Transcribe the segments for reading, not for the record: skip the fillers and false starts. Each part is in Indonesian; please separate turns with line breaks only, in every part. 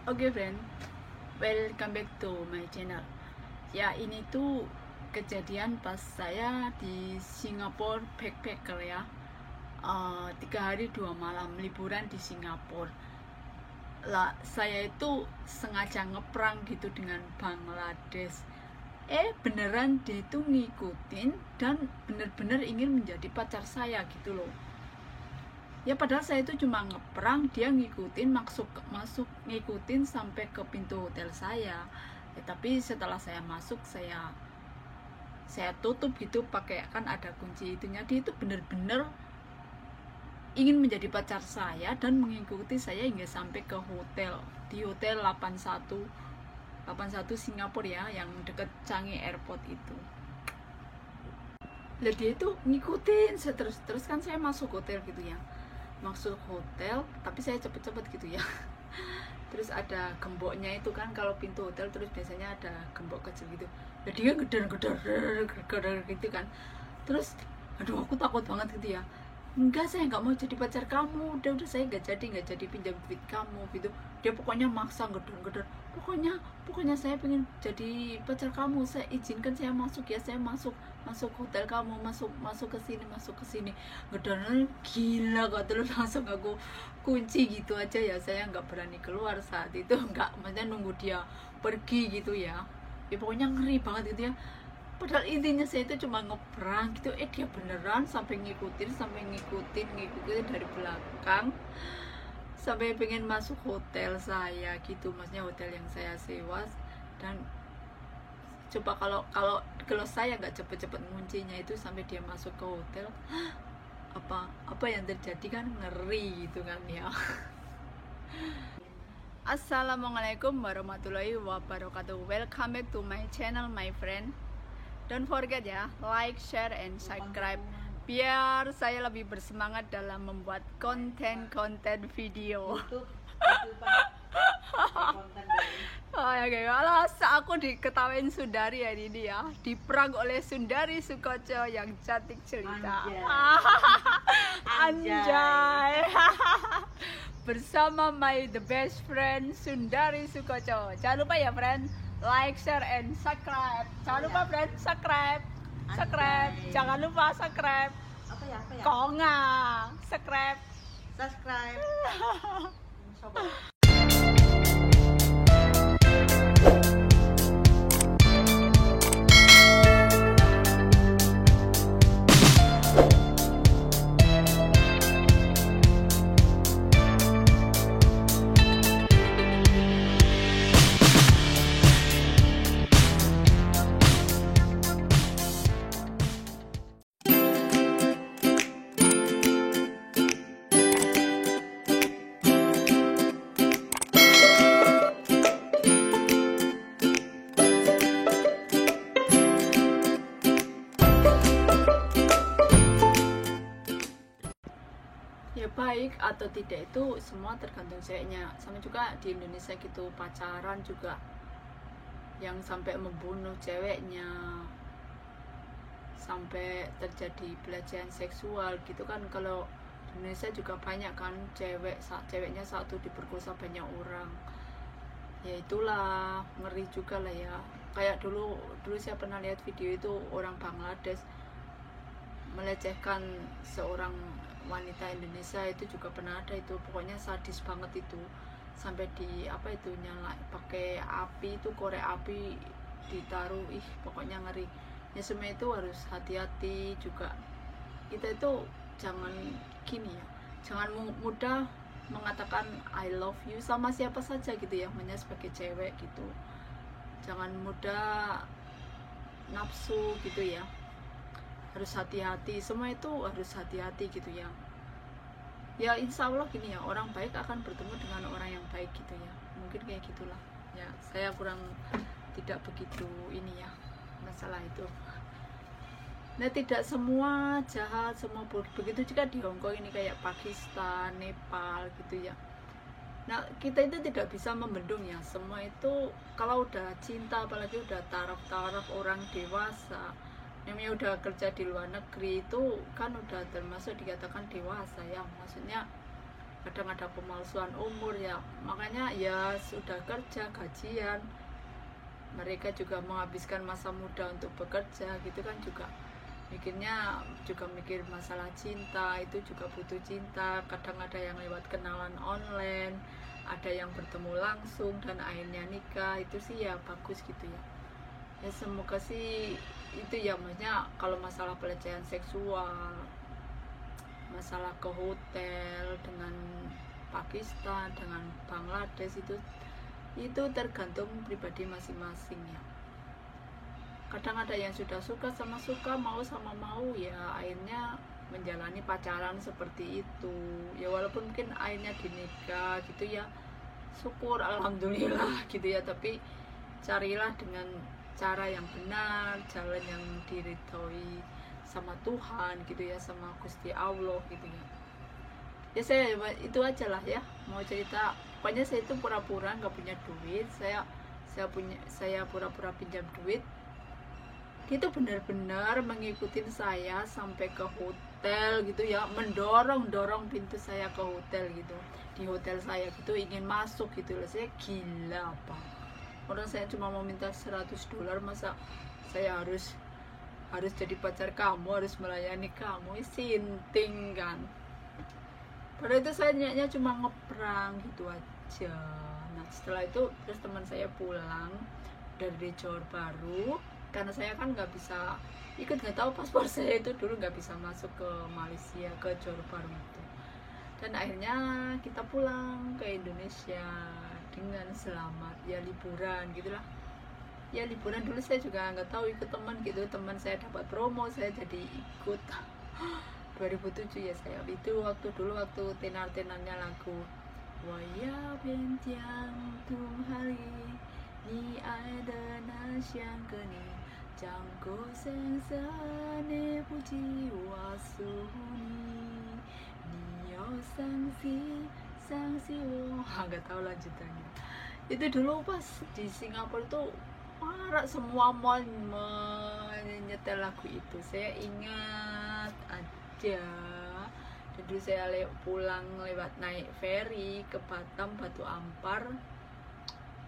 Oke friend, welcome back to my channel. Ya, ini tuh kejadian pas saya di Singapura backpacker ya. 3 hari 2 malam liburan di Singapura. Lah, saya itu sengaja ngeprang gitu dengan Bangladesh. Beneran dia itu ngikutin dan bener-bener ingin menjadi pacar saya gitu loh. Ya padahal saya itu cuma ngeprang, dia ngikutin masuk ngikutin sampai ke pintu hotel saya. Tapi setelah saya masuk, saya tutup gitu pakai, kan ada kunci itunya. Dia itu bener-bener ingin menjadi pacar saya dan mengikuti saya hingga sampai ke hotel, di hotel 81 Singapura ya, yang deket Changi Airport itu. Lah dia itu ngikutin terus kan saya masuk hotel gitu ya, tapi saya cepet-cepet gitu ya. Terus ada gemboknya itu kan, kalau pintu hotel terus biasanya ada gembok kecil gitu. Nah dia gedor gitu kan. Terus aduh, aku takut banget gitu ya. Enggak, saya nggak mau jadi pacar kamu, udah saya nggak jadi pinjam duit kamu gitu. Dia pokoknya maksa gedor pokoknya saya pengen jadi pacar kamu, saya izinkan saya masuk ya, saya masuk hotel kamu, masuk ke sini gedor. Gila kok. Terus langsung aku kunci gitu aja ya, saya nggak berani keluar saat itu, nggak, maksudnya nunggu dia pergi gitu ya. Ya pokoknya ngeri banget gitu ya. Padahal intinya saya itu cuma ngeprang gitu. Dia beneran sampai ngikutin dari belakang sampai pengen masuk hotel saya gitu, maksudnya hotel yang saya sewa. Dan coba kalau saya nggak cepet-cepet nguncinya itu sampai dia masuk ke hotel, apa yang terjadi kan ngeri gitu kan ya. Assalamualaikum warahmatullahi wabarakatuh. Welcome back to my channel, my friend. Don't forget ya, like, share, and subscribe biar saya lebih bersemangat dalam membuat konten video. Oke, kalau aku diketawain Sundari hari ini ya, diperang oleh Sundari Sukoco yang cantik cerita. Anjay. Bersama the best friend Sundari Sukoco. Jangan lupa ya friend, like, share, and subscribe. Jangan lupa friend, subscribe. Jangan lupa subscribe.
Apa ya?
Konga, subscribe.
Coba.
Ya baik atau tidak itu semua tergantung ceweknya. Sama juga di Indonesia gitu, pacaran juga yang sampai membunuh ceweknya, sampai terjadi pelecehan seksual gitu kan. Kalau di Indonesia juga banyak kan ceweknya satu diperkosa banyak orang. Ya itulah, ngeri juga lah ya. Kayak dulu saya pernah lihat video itu, orang Bangladesh melecehkan seorang wanita Indonesia, itu juga pernah ada itu. Pokoknya sadis banget itu, sampai di nyala pakai api itu, korek api ditaruh. Pokoknya ngeri ya. Semua itu harus hati-hati juga. Kita itu jangan gini ya, jangan mudah mengatakan I love you sama siapa saja gitu ya, hanya sebagai cewek gitu. Jangan mudah nafsu gitu ya, harus hati-hati. Semua itu harus hati-hati gitu ya. Ya insya Allah gini ya, orang baik akan bertemu dengan orang yang baik gitu ya. Mungkin kayak gitulah ya. Saya kurang tidak begitu ini ya masalah itu. Nah tidak semua jahat, semua begitu juga di Hongkong ini, kayak Pakistan, Nepal gitu ya. Nah kita itu tidak bisa membendung ya. Semua itu kalau udah cinta, apalagi udah taraf orang dewasa, namanya udah kerja di luar negeri, itu kan udah termasuk dikatakan dewasa ya. Maksudnya kadang ada pemalsuan umur ya, makanya ya sudah kerja gajian, mereka juga menghabiskan masa muda untuk bekerja gitu kan, juga mikirnya juga mikir masalah cinta, itu juga butuh cinta. Kadang ada yang lewat kenalan online, ada yang bertemu langsung dan akhirnya nikah. Itu sih ya bagus gitu ya. Ya semoga sih itu ya, maksudnya kalau masalah pelecehan seksual, masalah ke hotel dengan Pakistan, dengan Bangladesh, itu tergantung pribadi masing-masing ya. Kadang ada yang sudah suka sama suka, mau sama mau, ya akhirnya menjalani pacaran seperti itu ya, walaupun mungkin akhirnya dinikah gitu ya, syukur alhamdulillah gitu ya. Tapi carilah dengan cara yang benar, jalan yang diridhoi sama Tuhan gitu ya, sama Gusti Allah gitu ya. Ya saya itu aja lah ya, mau cerita. Pokoknya saya itu pura-pura nggak punya duit, saya pura-pura pinjam duit. Dia tuh benar-benar mengikutin saya sampai ke hotel gitu ya, mendorong pintu saya ke hotel gitu, di hotel saya gitu, ingin masuk gitu loh. Saya gila apa, orang saya cuma mau minta $100, masa saya harus jadi pacar kamu, harus melayani kamu, sinting kan. Padahal itu saya niatnya cuma ngeprang gitu aja. Nah setelah itu terus teman saya pulang dari Johor Bahru, karena saya kan nggak bisa ikut, nggak tahu paspor saya itu dulu nggak bisa masuk ke Malaysia, ke Johor Bahru itu. Dan akhirnya kita pulang ke Indonesia dengan selamat ya, liburan gitulah ya. Liburan dulu saya juga nggak tahu, ikut teman gitu, teman saya dapat promo, saya jadi ikut. 2007 ya saya itu, waktu tenar-tenarnya lagu Waya Biantiang Tung Hari Ni Ada Nasyang Keni Jangko Sengsane Puji Wasuni Niyo Sangsi Wo, nggak tahu lanjutannya. Itu dulu pas di Singapura itu marak semua mall menyetel lagu itu, saya ingat aja. Jadi saya pulang lewat naik ferry ke Batam, Batu Ampar,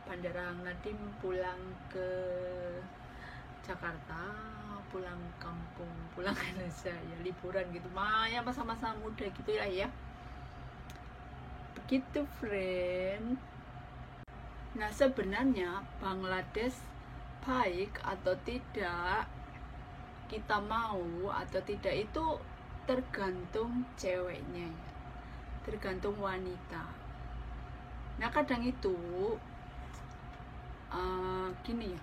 Bandara Nadiem, pulang ke Jakarta, pulang kampung, pulang ke Indonesia ya, liburan gitu, ya masa-masa muda gitu ya. Begitu friend. Nah sebenarnya Bangladesh baik atau tidak, kita mau atau tidak, itu tergantung ceweknya ya, tergantung wanita. Nah kadang itu gini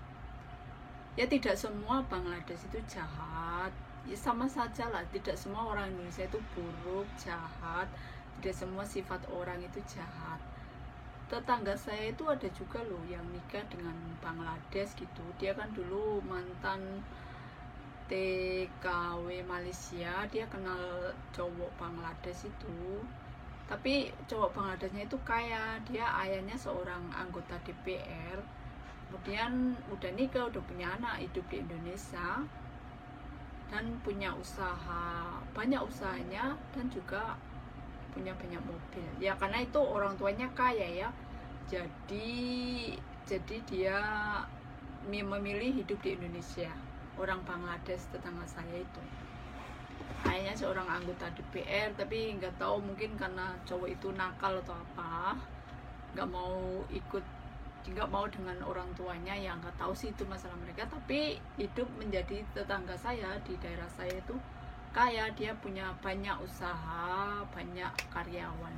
ya, tidak semua Bangladesh itu jahat ya, sama saja lah, tidak semua orang Indonesia itu buruk, jahat, tidak semua sifat orang itu jahat. Tetangga saya itu ada juga loh yang nikah dengan Bangladesh gitu, dia kan dulu mantan TKW Malaysia, dia kenal cowok Bangladesh itu, tapi cowok Bangladeshnya itu kaya, dia ayahnya seorang anggota DPR, kemudian udah nikah, udah punya anak, hidup di Indonesia dan punya usaha, banyak usahanya, dan juga punya banyak mobil ya, karena itu orang tuanya kaya ya. Jadi dia memilih hidup di Indonesia. Orang Bangladesh tetangga saya itu ayahnya seorang anggota DPR, tapi nggak tahu mungkin karena cowok itu nakal atau apa, nggak mau dengan orang tuanya ya, nggak tahu sih itu masalah mereka. Tapi hidup menjadi tetangga saya di daerah saya itu kaya, dia punya banyak usaha, banyak karyawan.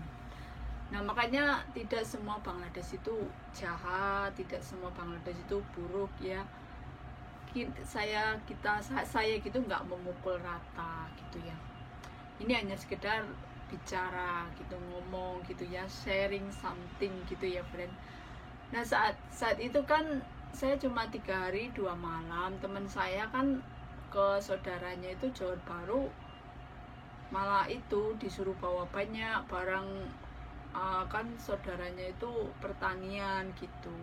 Nah makanya tidak semua Bangladesh itu jahat, tidak semua Bangladesh itu buruk ya. Saya gitu nggak memukul rata gitu ya. Ini hanya sekedar bicara gitu, ngomong gitu ya, sharing something gitu ya friend. Nah saat itu kan saya cuma 3 hari 2 malam, teman saya kan ke saudaranya itu Johor Bahru, malah itu disuruh bawa banyak barang, kan saudaranya itu pertanian gitu.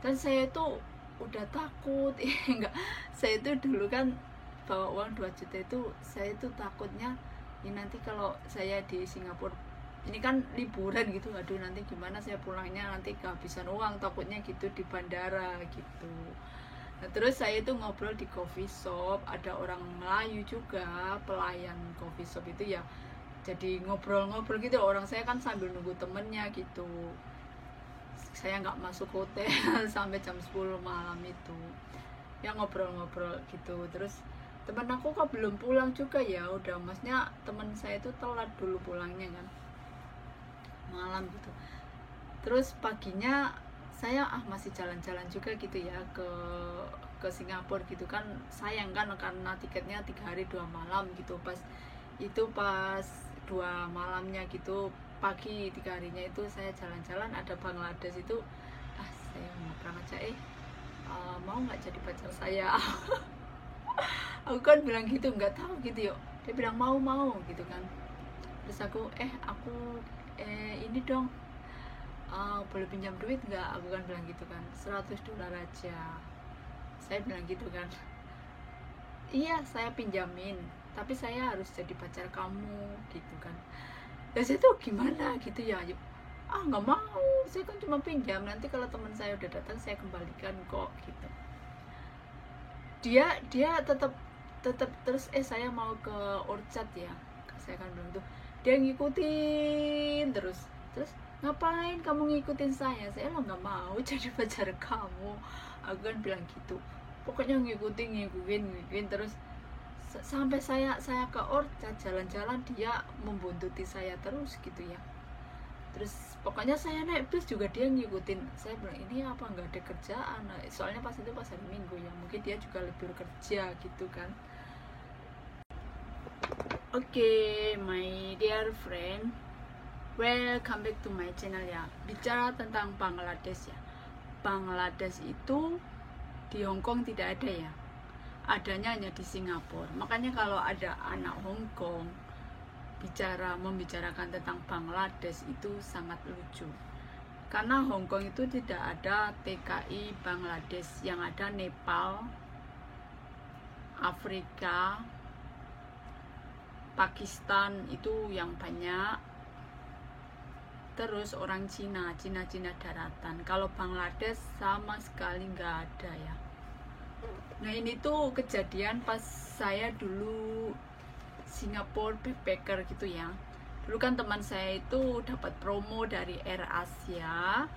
Dan saya itu udah takut enggak, saya itu dulu kan bawa uang 2 juta itu, saya itu takutnya ini nanti kalau saya di Singapura ini kan liburan gitu, aduh nanti gimana saya pulangnya, nanti kehabisan uang takutnya gitu di bandara gitu. Nah, terus saya itu ngobrol di coffee shop, ada orang Melayu juga pelayan coffee shop itu ya, jadi ngobrol-ngobrol gitu. Orang saya kan sambil nunggu temennya gitu, saya nggak masuk hotel sampai jam 10 malam itu ya, ngobrol-ngobrol gitu. Terus teman aku kok belum pulang juga ya, udah masnya teman saya itu telat dulu pulangnya kan, malam gitu. Terus paginya saya masih jalan-jalan juga gitu ya ke Singapura gitu kan, sayang kan karena tiketnya 3 hari 2 malam gitu. Pas 2 malamnya gitu, pagi 3 harinya itu saya jalan-jalan, ada Bangladesh itu, saya ngobrol aja, mau nggak jadi pacar saya. Aku kan bilang gitu, nggak tahu gitu yuk, dia bilang mau gitu kan. Terus aku ini dong, boleh pinjam duit nggak, aku kan bilang gitu kan, $100 aja, saya bilang gitu kan. Iya saya pinjamin, tapi saya harus jadi pacar kamu gitu kan. Terus itu gimana gitu ya, yuk nggak mau, saya kan cuma pinjam, nanti kalau teman saya udah datang saya kembalikan kok gitu. Dia tetap terus saya mau ke Orchard ya, saya kan bilang tuh, dia ngikutin terus ngapain kamu ngikutin saya lo nggak mau jadi pacar kamu, aku kan bilang gitu. Pokoknya ngikutin terus sampai saya ke Orchard jalan-jalan, dia membuntuti saya terus gitu ya. Terus pokoknya saya naik bis juga dia ngikutin. Saya bilang ini apa nggak ada kerjaan, soalnya pas itu pas hari Minggu ya, mungkin dia juga libur kerja gitu kan. Oke, my dear friend, welcome back to my channel ya. Bicara tentang Bangladesh ya, Bangladesh itu di Hong Kong tidak ada ya, adanya hanya di Singapura. Makanya kalau ada anak Hong Kong membicarakan tentang Bangladesh itu sangat lucu, karena Hong Kong itu tidak ada TKI Bangladesh, yang ada Nepal, Afrika, Pakistan itu yang banyak, terus orang Cina daratan. Kalau Bangladesh sama sekali nggak ada ya. Nah ini tuh kejadian pas saya dulu Singapore backpacker gitu ya. Dulu kan teman saya itu dapat promo dari Air Asia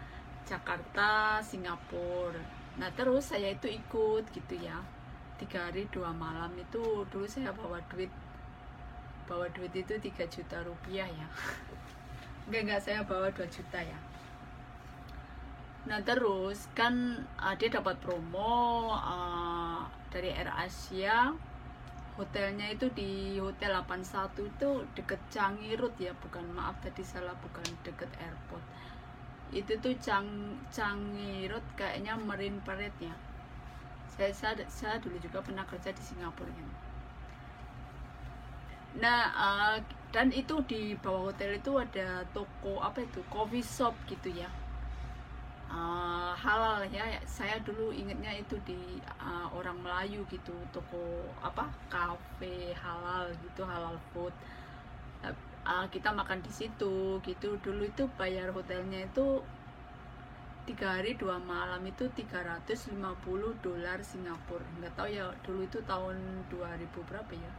Jakarta Singapura. Nah terus saya itu ikut gitu ya, 3 hari 2 malam itu. Dulu saya bawa duit itu 3 juta rupiah ya. enggak, saya bawa 2 juta ya. Nah terus kan dia dapat promo dari Air Asia. Hotelnya itu di Hotel 81 itu deket Changi Road ya, bukan, maaf tadi salah, bukan deket airport. Itu tuh Changi Road, kayaknya Marine Parade ya. Saya dulu juga pernah kerja di Singapura kan. Nah dan itu di bawah hotel itu ada toko coffee shop gitu ya, halal ya. Saya dulu ingetnya itu di orang Melayu gitu, toko kafe halal gitu, halal food. Kita makan di situ gitu. Dulu itu bayar hotelnya itu 3 hari 2 malam itu $350 Singapura. Nggak tahu ya dulu itu tahun 2000 berapa ya,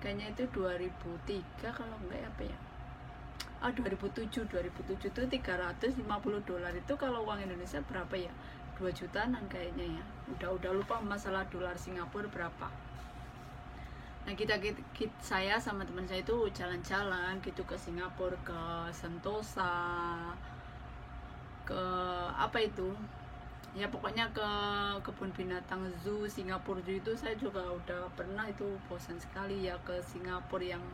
kayaknya itu 2003 kalau enggak apa ya, 2007 itu $350 itu kalau uang Indonesia berapa ya, 2 jutaan kayaknya ya. Udah lupa masalah dolar Singapura berapa. Nah saya sama teman saya itu jalan-jalan gitu ke Singapura, ke Sentosa, ke ya pokoknya ke kebun binatang zoo Singapura Zoo itu. Saya juga udah pernah, itu bosan sekali ya ke Singapura, yang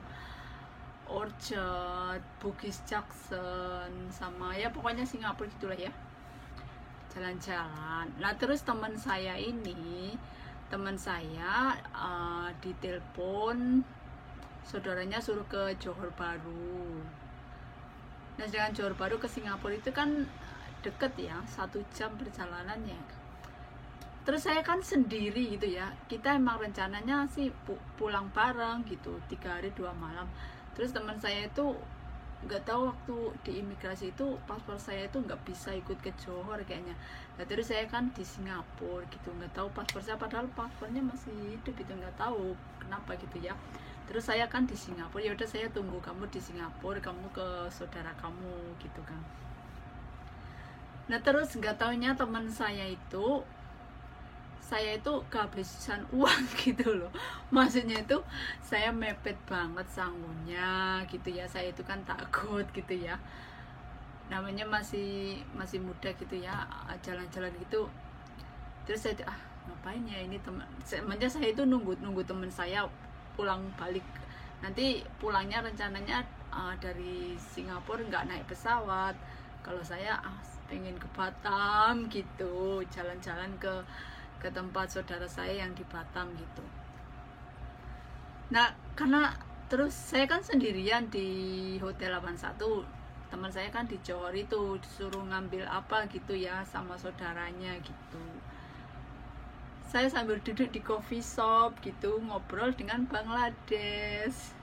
Orchard, Bugis Junction, sama ya pokoknya Singapura gitulah ya, jalan-jalan. Nah terus teman saya ditelepon saudaranya suruh ke Johor Bahru. Nah dengan Johor Bahru ke Singapura itu kan deket ya, 1 jam perjalanannya. Terus saya kan sendiri gitu ya, kita emang rencananya sih pulang bareng gitu, 3 hari 2 malam. Terus teman saya itu nggak tahu waktu di imigrasi itu paspor saya itu nggak bisa ikut ke Johor kayaknya. Nah terus saya kan di Singapura gitu, nggak tahu paspor saya, padahal paspornya masih hidup itu, nggak tahu kenapa gitu ya. Terus saya kan di Singapura, ya udah saya tunggu kamu di Singapura, kamu ke saudara kamu gitu kan. Nah terus nggak taunya teman saya itu kehabisan uang gitu loh. Maksudnya itu saya mepet banget sanggulnya gitu ya, saya itu kan takut gitu ya, namanya masih muda gitu ya, jalan-jalan gitu. Terus saya ngapain ya ini teman, semenjak saya itu nunggu teman saya pulang balik, nanti pulangnya rencananya dari Singapura nggak naik pesawat, kalau saya pengen ke Batam gitu, jalan-jalan ke tempat saudara saya yang di Batam gitu. Nah karena terus saya kan sendirian di Hotel 81, teman saya kan di Johor itu disuruh ngambil apa gitu ya sama saudaranya gitu. Saya sambil duduk di coffee shop gitu ngobrol dengan Bangladesh.